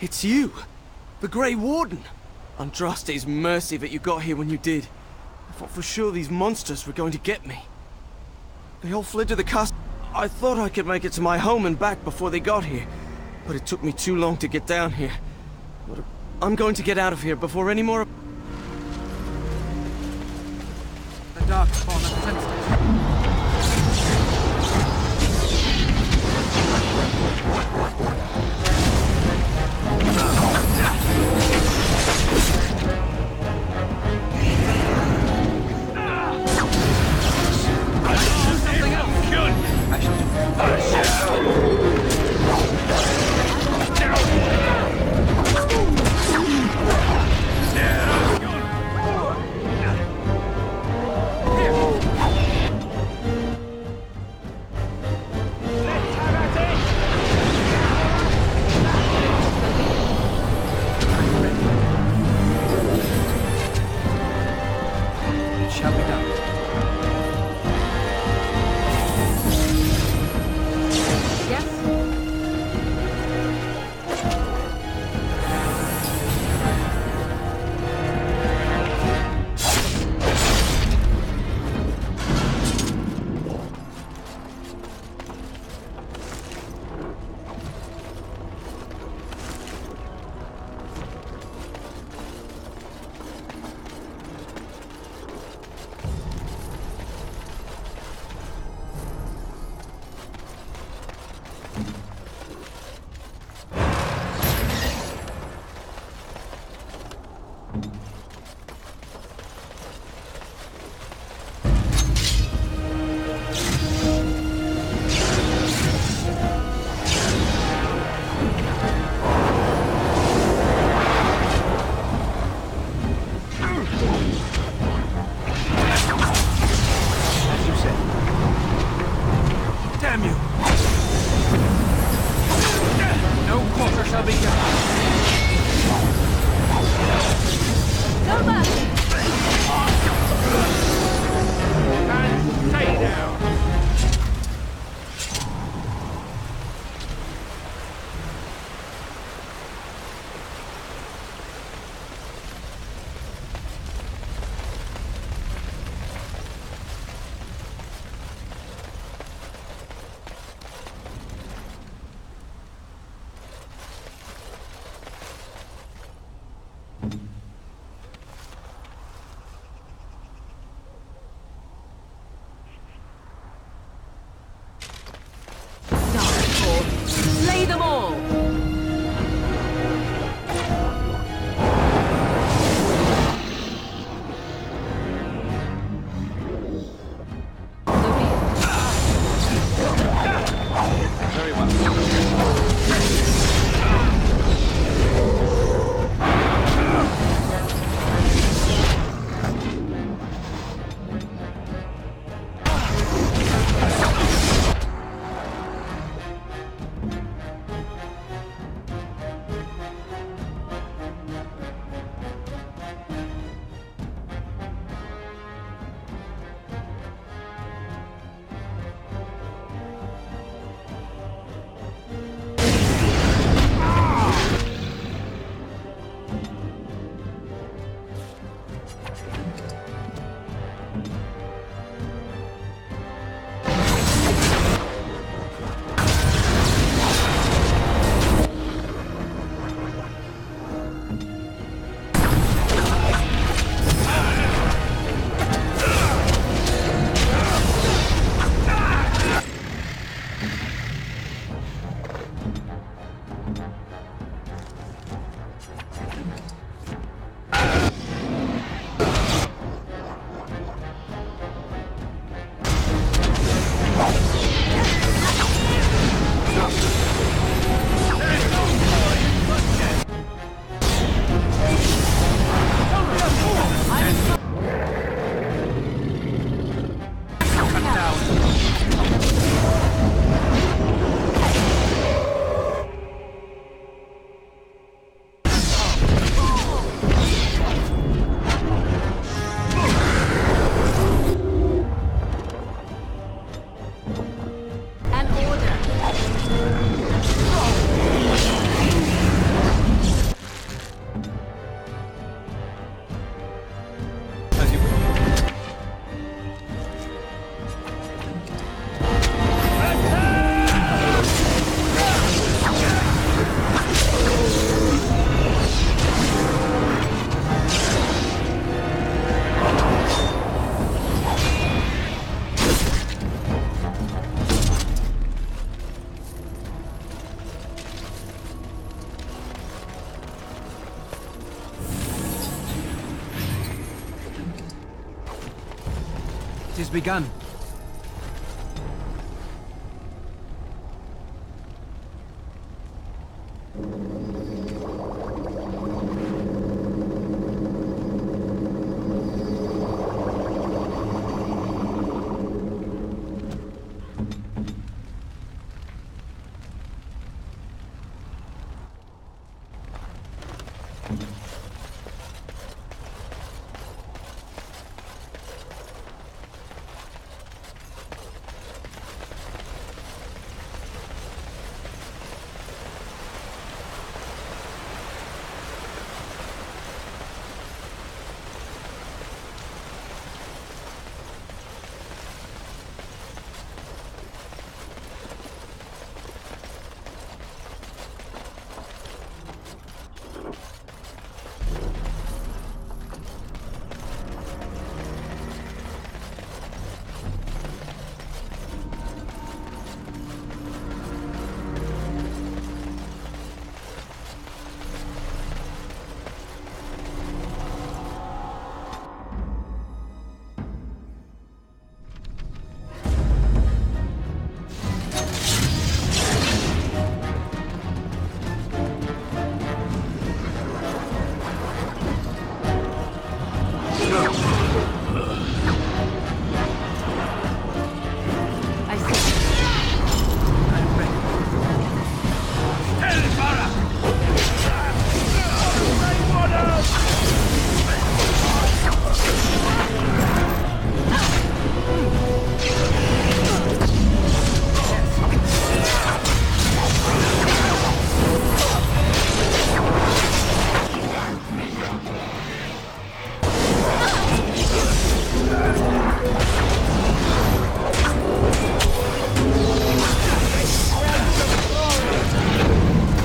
It's you! The Grey Warden! Andraste's mercy that you got here when you did. I thought for sure these monsters were going to get me. They all fled to the castle. I thought I could make it to my home and back before they got here, but it took me too long to get down here. I'm going to get out of here before any more... The dark spawn at the fence station. Shall be done. Slay them all! Very well. is begun. I see. I'm ready.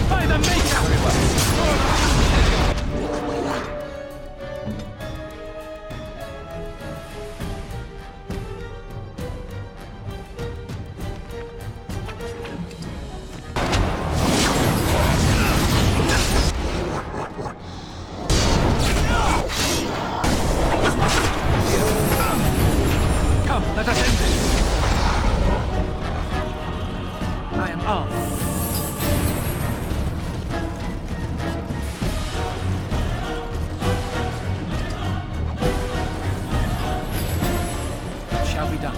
By the Maker! Come, let us end this. I am armed. It shall be done.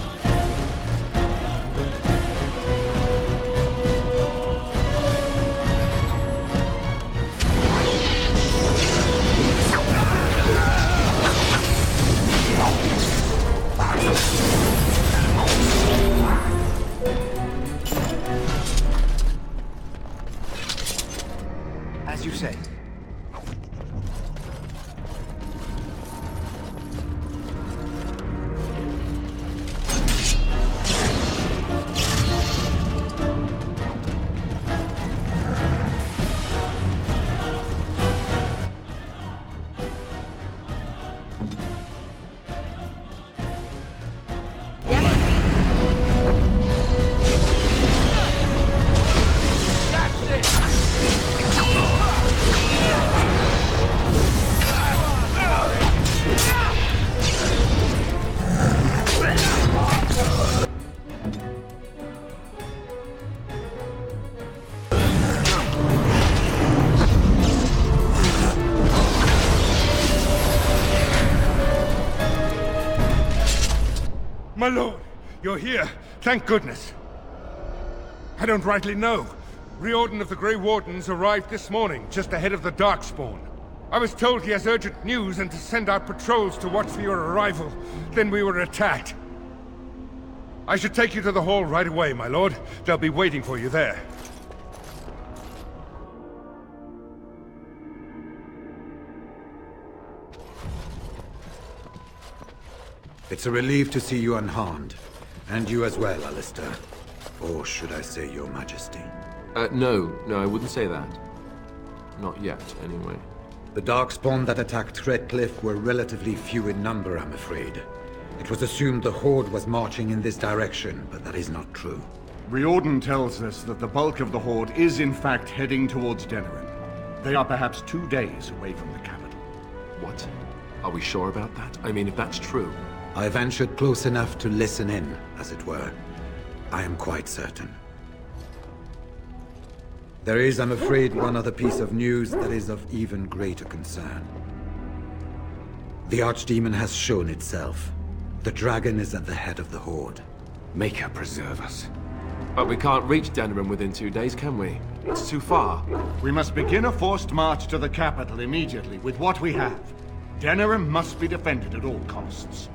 As you say. My lord, you're here. Thank goodness. I don't rightly know. Riordan of the Grey Wardens arrived this morning, just ahead of the Darkspawn. I was told he has urgent news and to send out patrols to watch for your arrival. Then we were attacked. I should take you to the hall right away, my lord. They'll be waiting for you there. It's a relief to see you unharmed. And you as well, Alistair. Or should I say your majesty? No, I wouldn't say that. Not yet, anyway. The Darkspawn that attacked Redcliffe were relatively few in number, I'm afraid. It was assumed the Horde was marching in this direction, but that is not true. Riordan tells us that the bulk of the Horde is in fact heading towards Denerim. They are perhaps 2 days away from the capital. What? Are we sure about that? I mean, if that's true... I ventured close enough to listen in, as it were. I am quite certain. There is, I'm afraid, one other piece of news that is of even greater concern. The Archdemon has shown itself. The dragon is at the head of the Horde. Make her preserve us. But we can't reach Denerim within 2 days, can we? It's too far. We must begin a forced march to the capital immediately with what we have. Denerim must be defended at all costs.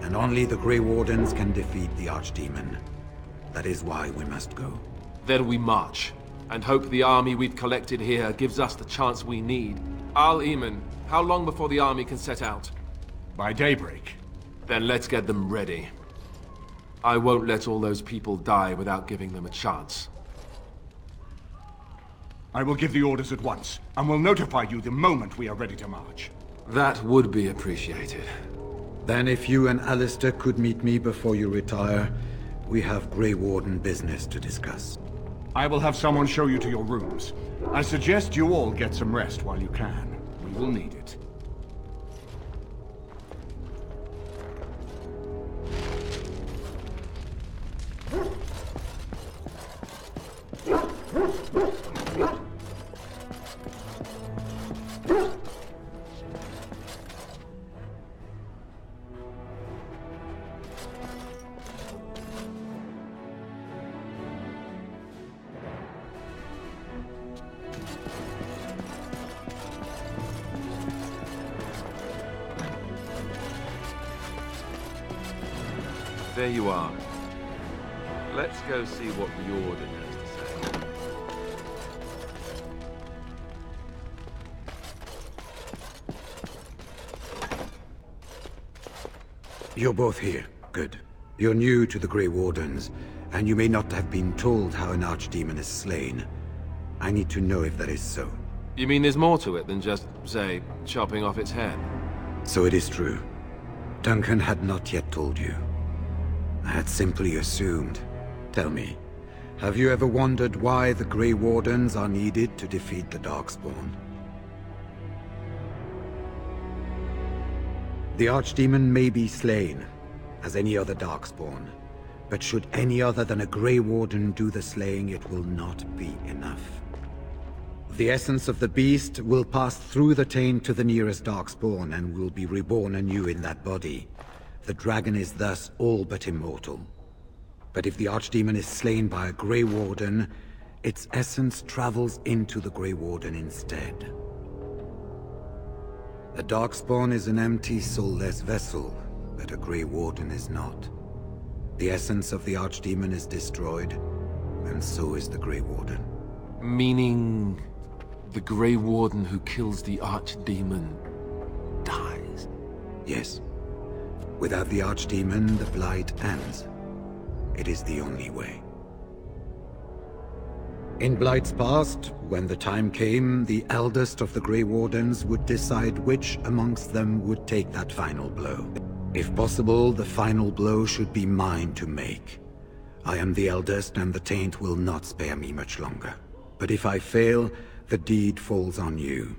And only the Grey Wardens can defeat the Archdemon. That is why we must go. Then we march, and hope the army we've collected here gives us the chance we need. Al-Eamon, how long before the army can set out? By daybreak. Then let's get them ready. I won't let all those people die without giving them a chance. I will give the orders at once, and will notify you the moment we are ready to march. That would be appreciated. Then if you and Alistair could meet me before you retire, we have Grey Warden business to discuss. I will have someone show you to your rooms. I suggest you all get some rest while you can. We will need it. There you are. Let's go see what Riordan has to say. You're both here. Good. You're new to the Grey Wardens, and you may not have been told how an Archdemon is slain. I need to know if that is so. You mean there's more to it than just, say, chopping off its head? So it is true. Duncan had not yet told you. I had simply assumed. Tell me, have you ever wondered why the Grey Wardens are needed to defeat the Darkspawn? The Archdemon may be slain, as any other Darkspawn, but should any other than a Grey Warden do the slaying, it will not be enough. The essence of the beast will pass through the taint to the nearest Darkspawn and will be reborn anew in that body. The dragon is thus all but immortal. But if the Archdemon is slain by a Grey Warden, its essence travels into the Grey Warden instead. A Darkspawn is an empty, soulless vessel, but a Grey Warden is not. The essence of the Archdemon is destroyed, and so is the Grey Warden. Meaning the Grey Warden who kills the Archdemon dies? Yes. Without the Archdemon, the Blight ends. It is the only way. In Blight's past, when the time came, the eldest of the Grey Wardens would decide which amongst them would take that final blow. If possible, the final blow should be mine to make. I am the eldest, and the taint will not spare me much longer. But if I fail, the deed falls on you.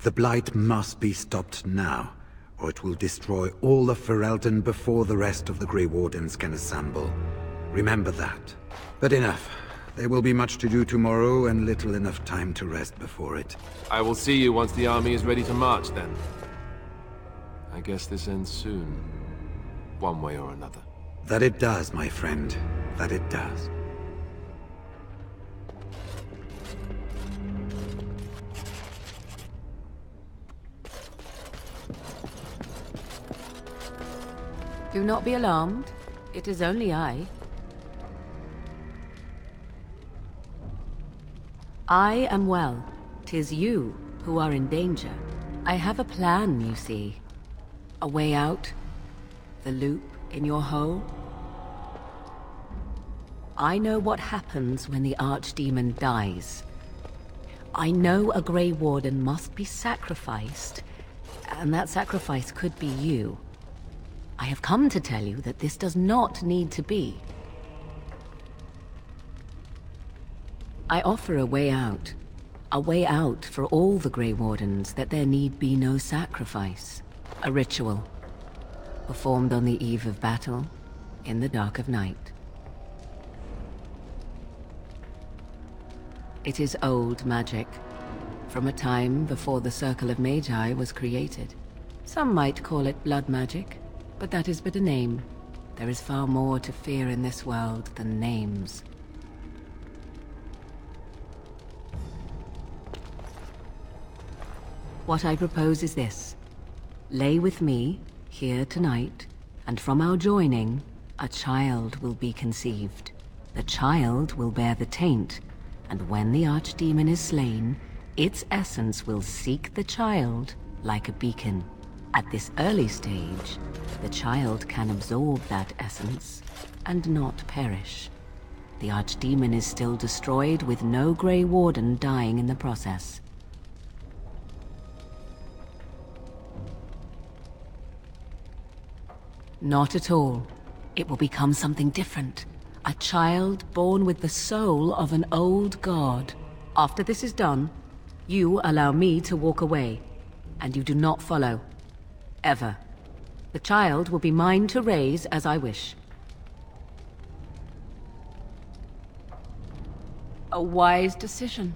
The Blight must be stopped now, or it will destroy all of Ferelden before the rest of the Grey Wardens can assemble. Remember that. But enough. There will be much to do tomorrow, and little enough time to rest before it. I will see you once the army is ready to march, then. I guess this ends soon. One way or another. That it does, my friend. That it does. Do not be alarmed. It is only I. I am well. 'Tis you who are in danger. I have a plan, you see. A way out. The loop in your hole. I know what happens when the Archdemon dies. I know a Grey Warden must be sacrificed, and that sacrifice could be you. I have come to tell you that this does not need to be. I offer a way out. A way out for all the Grey Wardens that there need be no sacrifice. A ritual, performed on the eve of battle, in the dark of night. It is old magic, from a time before the Circle of Magi was created. Some might call it blood magic, but that is but a name. There is far more to fear in this world than names. What I propose is this. Lay with me, here tonight, and from our joining, a child will be conceived. The child will bear the taint, and when the Archdemon is slain, its essence will seek the child like a beacon. At this early stage, the child can absorb that essence and not perish. The Archdemon is still destroyed with no Grey Warden dying in the process. Not at all. It will become something different. A child born with the soul of an old god. After this is done, you allow me to walk away, and you do not follow. Ever. The child will be mine to raise as I wish. A wise decision.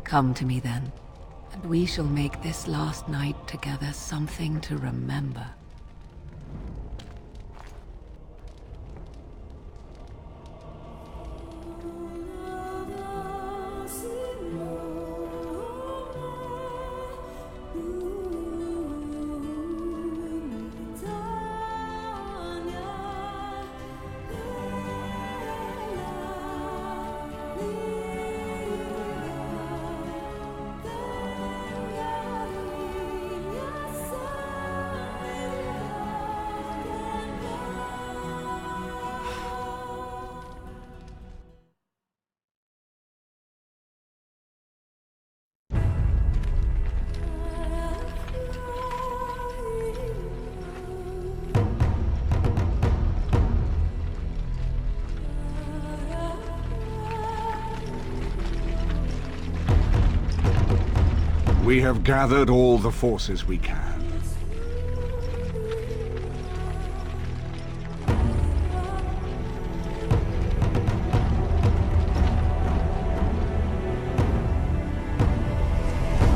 Come to me then, and we shall make this last night together something to remember. We have gathered all the forces we can.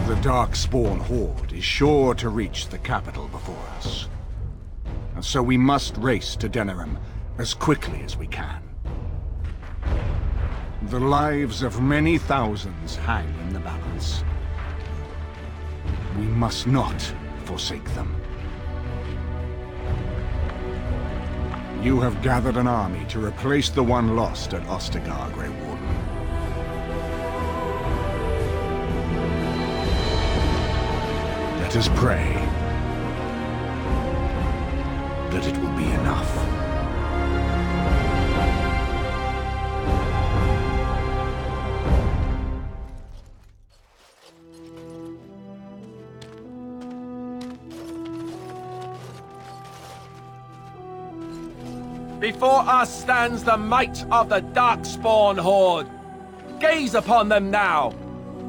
The Darkspawn Horde is sure to reach the capital before us. And so we must race to Denerim as quickly as we can. The lives of many thousands hang in the balance. We must not forsake them. You have gathered an army to replace the one lost at Ostagar, Grey Warden. Let us pray that it will be enough. Before us stands the might of the Darkspawn Horde. Gaze upon them now,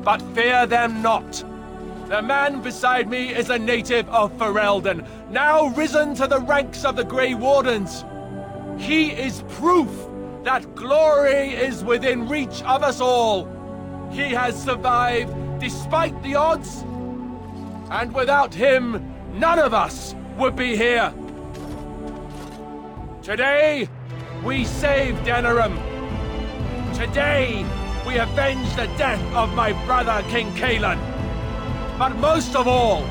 but fear them not. The man beside me is a native of Ferelden, now risen to the ranks of the Grey Wardens. He is proof that glory is within reach of us all. He has survived despite the odds, and without him, none of us would be here. Today, we save Denerim. Today, we avenge the death of my brother King Cailan. But most of all,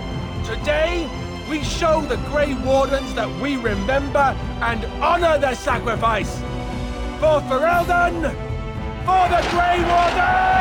today, we show the Grey Wardens that we remember and honor their sacrifice. For Ferelden, for the Grey Wardens!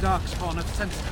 Darkspawn have sensed us.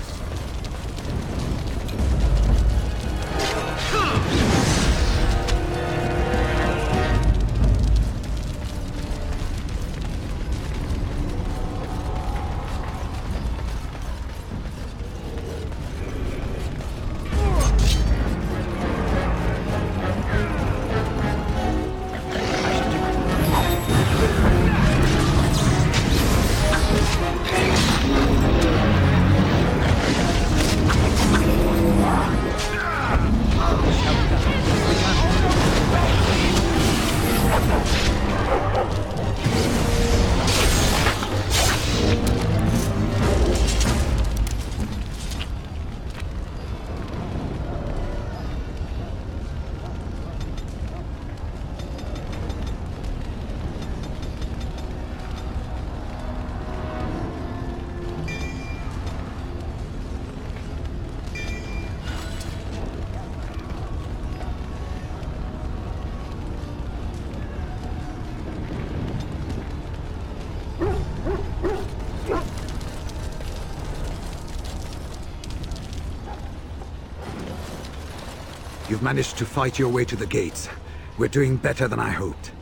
You've managed to fight your way to the gates. We're doing better than I hoped.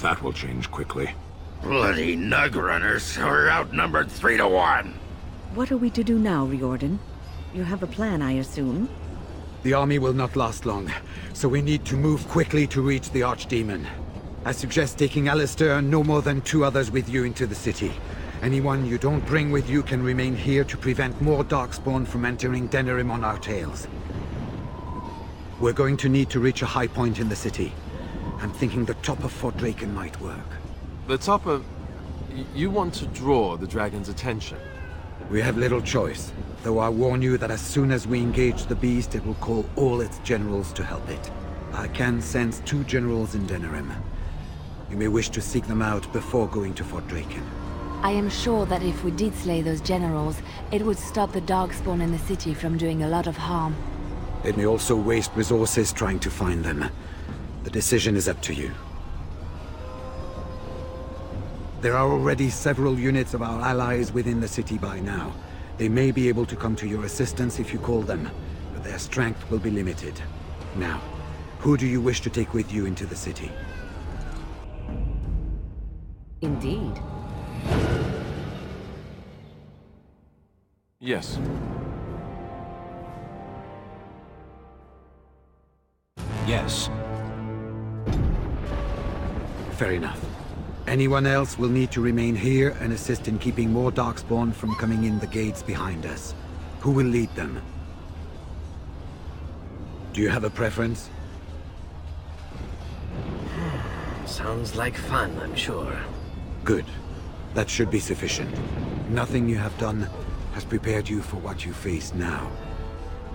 That will change quickly. Bloody nug runners. We're outnumbered 3 to 1. What are we to do now, Riordan? You have a plan, I assume? The army will not last long, so we need to move quickly to reach the Archdemon. I suggest taking Alistair and no more than 2 others with you into the city. Anyone you don't bring with you can remain here to prevent more Darkspawn from entering Denerim on our tails. We're going to need to reach a high point in the city. I'm thinking the top of Fort Draken might work. The top of... You want to draw the dragon's attention? We have little choice, though I warn you that as soon as we engage the beast, it will call all its generals to help it. I can sense 2 generals in Denerim. You may wish to seek them out before going to Fort Draken. I am sure that if we did slay those generals, it would stop the Darkspawn in the city from doing a lot of harm. It may also waste resources trying to find them. The decision is up to you. There are already several units of our allies within the city by now. They may be able to come to your assistance if you call them, but their strength will be limited. Now, who do you wish to take with you into the city? Indeed. Yes. Yes. Fair enough. Anyone else will need to remain here and assist in keeping more Darkspawn from coming in the gates behind us. Who will lead them? Do you have a preference? Sounds like fun, I'm sure. Good. That should be sufficient. Nothing you have done has prepared you for what you face now.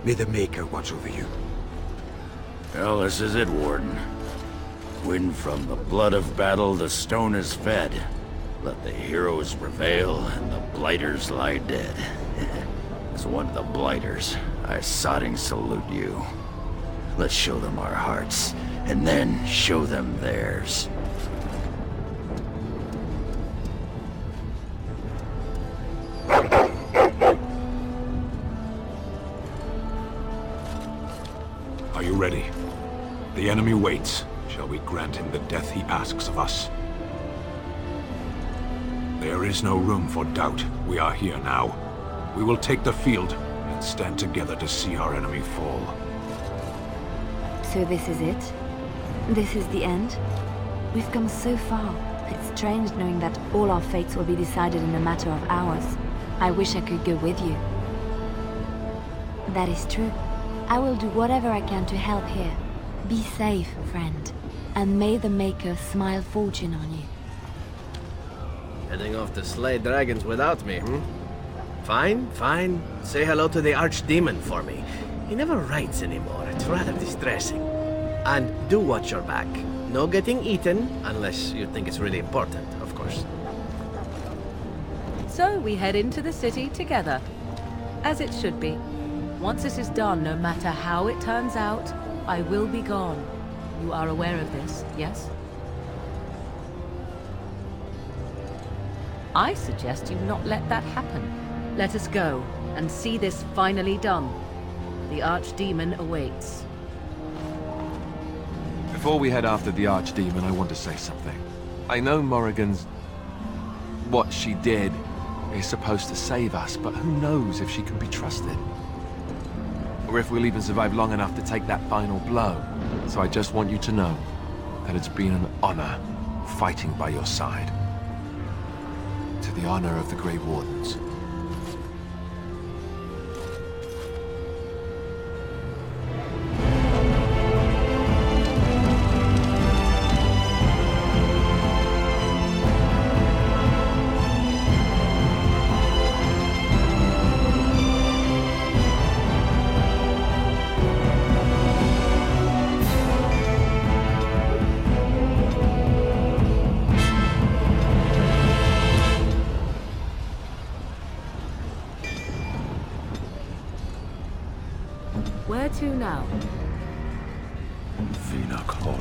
May the Maker watch over you. Well, this is it, Warden. When from the blood of battle the stone is fed, let the heroes prevail and the blighters lie dead. As one of the blighters, I sodding salute you. Let's show them our hearts, and then show them theirs. Are you ready? The enemy waits. Shall we grant him the death he asks of us? There is no room for doubt. We are here now. We will take the field and stand together to see our enemy fall. So this is it? This is the end? We've come so far. It's strange knowing that all our fates will be decided in a matter of hours. I wish I could go with you. That is true. I will do whatever I can to help here. Be safe, friend. And may the Maker smile fortune on you. Heading off to slay dragons without me, Fine, fine. Say hello to the Archdemon for me. He never writes anymore. It's rather distressing. And do watch your back. No getting eaten, unless you think it's really important, of course. So we head into the city together. As it should be. Once this is done, no matter how it turns out, I will be gone. You are aware of this, yes? I suggest you not let that happen. Let us go, and see this finally done. The Archdemon awaits. Before we head after the Archdemon, I want to say something. I know Morrigan's... what she did is supposed to save us, but who knows if she can be trusted? Or if we'll even survive long enough to take that final blow. So I just want you to know that it's been an honor fighting by your side. To the honor of the Grey Wardens. Where to now? Feanach Hall.